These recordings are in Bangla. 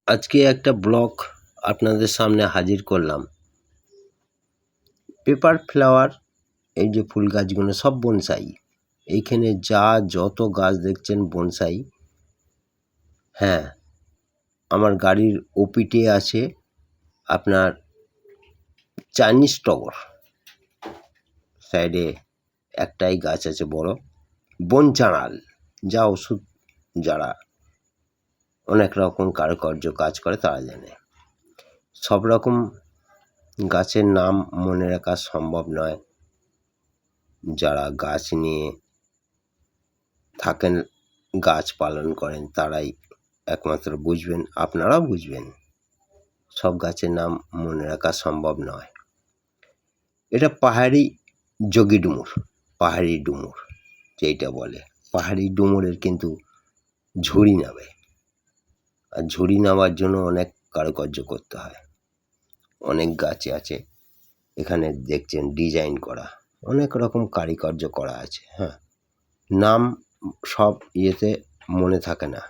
আজকে একটা ব্লগ আপনাদের সামনে হাজির করলাম। পেপার ফ্লাওয়ার, এই যে ফুল গাছগুলো সব বনসাই। এইখানে যত গাছ দেখছেন বনসাই। হ্যাঁ, আমার গাড়ির ওপিটে আছে আপনার চাইনিজ টগর, সাইডে একটাই গাছ আছে বড় বন চাঁড়াল, যা ওষুধ যারা অনেক রকম কারুকার্য কাজ করে তারা জানে। সব রকম গাছের নাম মনে রাখা সম্ভব নয়। যারা গাছ নিয়ে থাকেন, গাছ পালন করেন, তারাই একমাত্র বুঝবেন, আপনারাও বুঝবেন। সব গাছের নাম মনে রাখা সম্ভব নয়। এটা পাহাড়ি যোগী ডুমুর, পাহাড়ি ডুমুর যেইটা বলে। পাহাড়ি ডুমুরের কিন্তু ঝুড়ি নামে, আর ঝুড়ি নামার জন্য অনেক কারুকার্য করতে হয়। অনেক গাছ আছে এখানে দেখছেন ডিজাইন করা, অনেক রকম কারুকার্য করা আছে। হ্যাঁ, নাম সব ইয়েতে মনে থাকে না।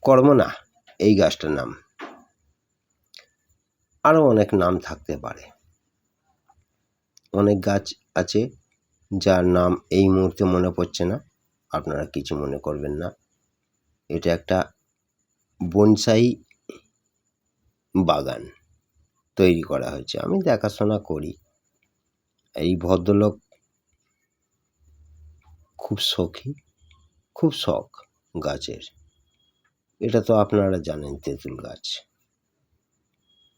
কর্ম না, এই গাছটার নাম, আরও অনেক নাম থাকতে পারে। অনেক গাছ আছে যার নাম এই মুহূর্তে মনে পড়ছে না, আপনারা কিছু মনে করবেন না। এটা একটা বনসাই বাগান তৈরি করা হয়েছে, আমি দেখাশোনা করি। এই ভদ্রলোক খুব শখী, খুব শখ গাছের। এটা তো আপনারা জানেন তেঁতুল গাছ,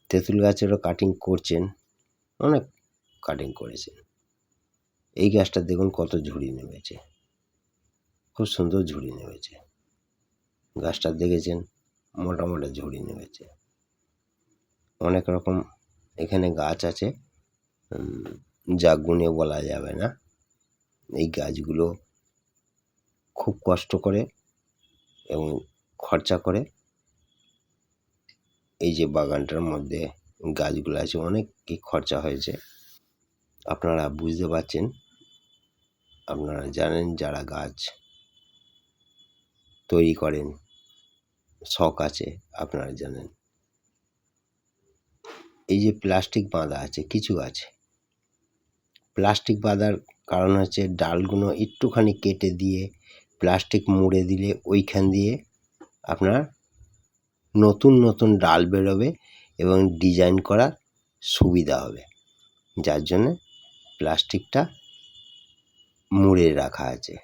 তেঁতুল গাছেরও কাটিং করছেন, অনেক কাটিং করেছেন। এই গাছটা দেখুন কত ঝুড়ি নেমেছে, খুব সুন্দর ঝুড়ি নেমেছে। গাছটা দেখেছেন, মোটা মোটা ঝুড়ি নেমেছে। অনেক রকম এখানে গাছ আছে, যা গুণে বলা যাবে না। এই গাছগুলো খুব কষ্ট করে এবং খরচা করে এই যে বাগানটার মধ্যে গাছগুলো আছে, অনেক কি খরচা হয়েছে আপনারা বুঝতে পারছেন। আপনারা জানেন যারা গাছ তৈরি করেন, শখ আছে, আপনারা জানেন। এই যে প্লাস্টিক বাঁধা আছে কিছু গাছে, প্লাস্টিক বাঁধার কারণ হচ্ছে ডালগুলো একটুখানি কেটে দিয়ে প্লাস্টিক মুড়ে দিলে ওইখান দিয়ে আপনার নতুন নতুন ডাল বেরোবে এবং ডিজাইন করার সুবিধা হবে, যার জন্যে প্লাস্টিকটা মুড়ে রাখা আছে।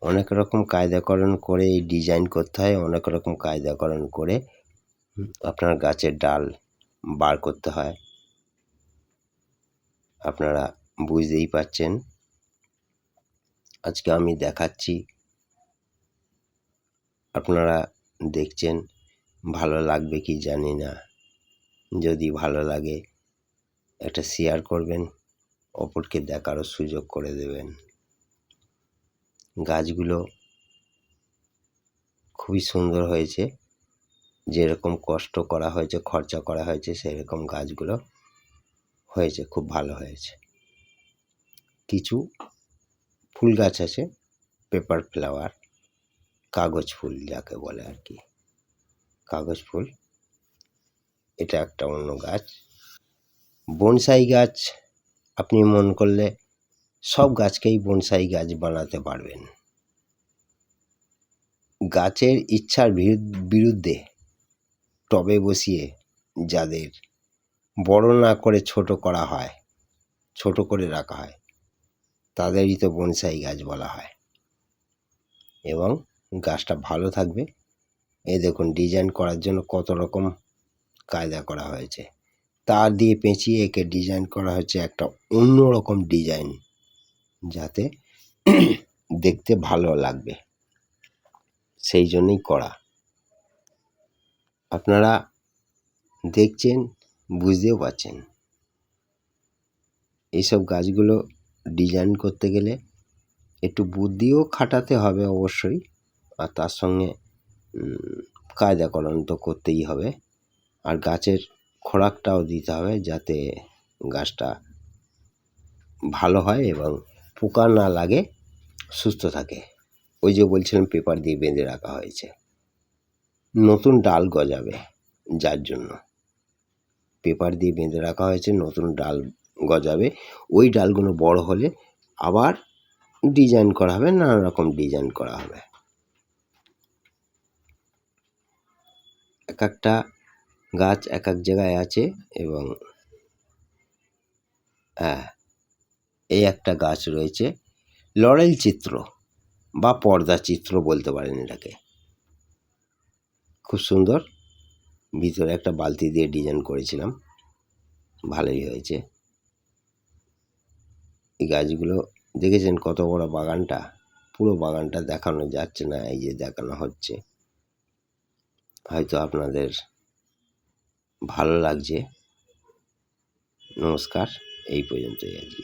অনেক রকম কায়দাকরণ করে এই ডিজাইন করতে হয়, অনেক রকম কায়দাকরণ করে আপনার গাছের ডাল বার করতে হয়। আপনারা বুঝতেই পারছেন। আজকে আমি দেখাচ্ছি, আপনারা দেখছেন, ভালো লাগবে কি জানি না। যদি ভালো লাগে একটা শেয়ার করবেন, অপরকে দেখারও সুযোগ করে দেবেন। গাছগুলো খুবই সুন্দর হয়েছে, যেরকম কষ্ট করা হয়েছে, খরচা করা হয়েছে, সেরকম গাছগুলো হয়েছে, খুব ভালো হয়েছে। কিছু ফুল গাছ আছে, পেপার ফ্লাওয়ার, কাগজ ফুল যাকে বলে আর কি, কাগজ ফুল, এটা একটা অন্য গাছ। বনসাই গাছ আপনি মন করলে সব গাছকেই বনসাই গাছ বানাতে পারবেন। গাছের ইচ্ছার বিরুদ্ধে টবে বসিয়ে যাদের বড় না করে ছোট করা হয়, ছোট করে রাখা হয়, তাদেরই তো বনসাই গাছ বলা হয়। এবং গাছটা ভালো থাকবে। এই দেখুন ডিজাইন করার জন্য কত রকম কায়দা করা হয়েছে, তার দিয়ে পেঁচিয়ে একে ডিজাইন করা হচ্ছে একটা অন্য রকম ডিজাইন, যাতে দেখতে ভালো লাগবে, সেই জন্যই করা। আপনারা দেখছেন, বুঝতেও পারছেন। এইসব গাছগুলো ডিজাইন করতে গেলে একটু বুদ্ধিও খাটাতে হবে অবশ্যই, আর তার সঙ্গে কায়দাকরণ তো করতেই হবে, আর গাছের খোরাকটাও দিতে হবে যাতে গাছটা ভালো হয় এবং পোকা না লাগে, সুস্থ থাকে। ওই যে বলছিলাম পেপার দিয়ে বেঁধে রাখা হয়েছে। নতুন ডাল গজাবে, যার জন্য পেপার দিয়ে বেঁধে রাখা হয়েছে। নতুন ডাল গজাবে, ওই ডালগুলো বড় হলে আবার ডিজাইন করা হবে, নানা রকম ডিজাইন করা হবে। এক একটা গাছ এক এক জায়গায় আছে এবং হ্যাঁ, এই একটা গাছ রয়েছে লরেল চিত্র বা পর্দা চিত্র বলতে পারেন এটাকে। খুব সুন্দর, ভিতরে একটা বালতি দিয়ে ডিজাইন করেছিলাম, ভালোই হয়েছে। এই গাছগুলো দেখেছেন কত বড় বাগানটা, পুরো বাগানটা দেখানো যাচ্ছে না, এই যে দেখানো হচ্ছে। হয়তো আপনাদের ভালো লাগছে। নমস্কার, এই পর্যন্তই আজকে।